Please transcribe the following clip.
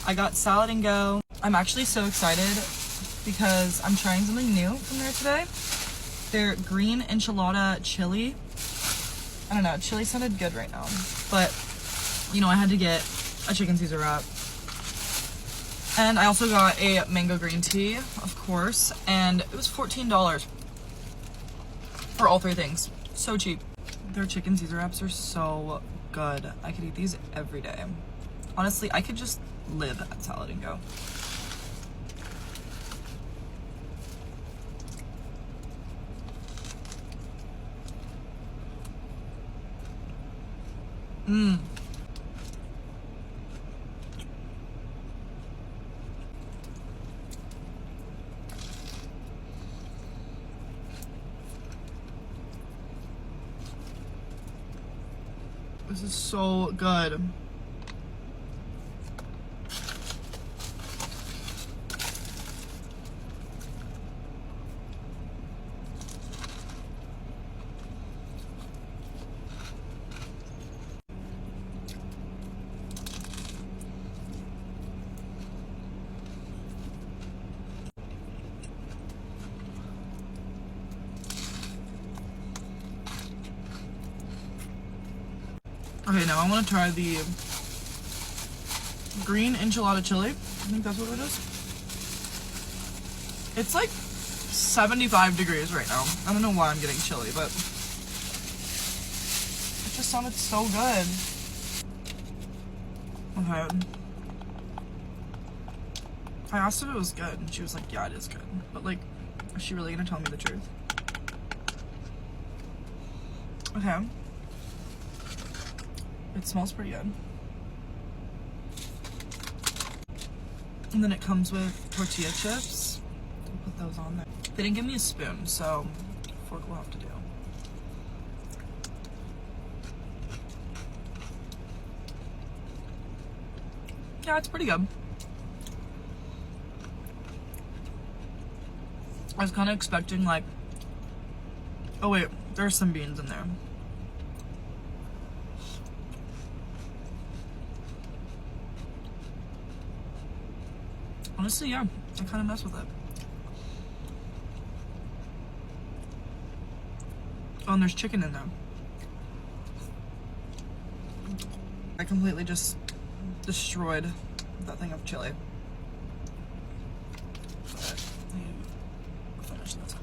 I got Salad and Go. I'm actually so excited because I'm trying something new from there today. Their green enchilada chili. I don't know, chili sounded good right now. But, you know, I had to get a chicken Caesar wrap. And I also got a mango green tea, of course. And it was $14 for all three things. So cheap. Their chicken Caesar wraps are so good. I could eat these every day. Honestly, I could just live at Salad and Go. Mmm. This is so good. Okay, now I want to try the green enchilada chili. I think that's what it is. It's like 75 degrees right now. I don't know why I'm getting chili, but it just sounded so good. Okay. I asked if it was good, and she was like, yeah, it is good. But like, is she really gonna tell me the truth? Okay. It smells pretty good. And then it comes with tortilla chips. I'll put those on there. They didn't give me a spoon, so fork will have to do. Yeah, it's pretty good. I was kind of expecting like, oh wait, there's some beans in there. Honestly, yeah, I kind of mess with it. Oh, and there's chicken in there. I completely just destroyed that thing of chili. But I need to finish this.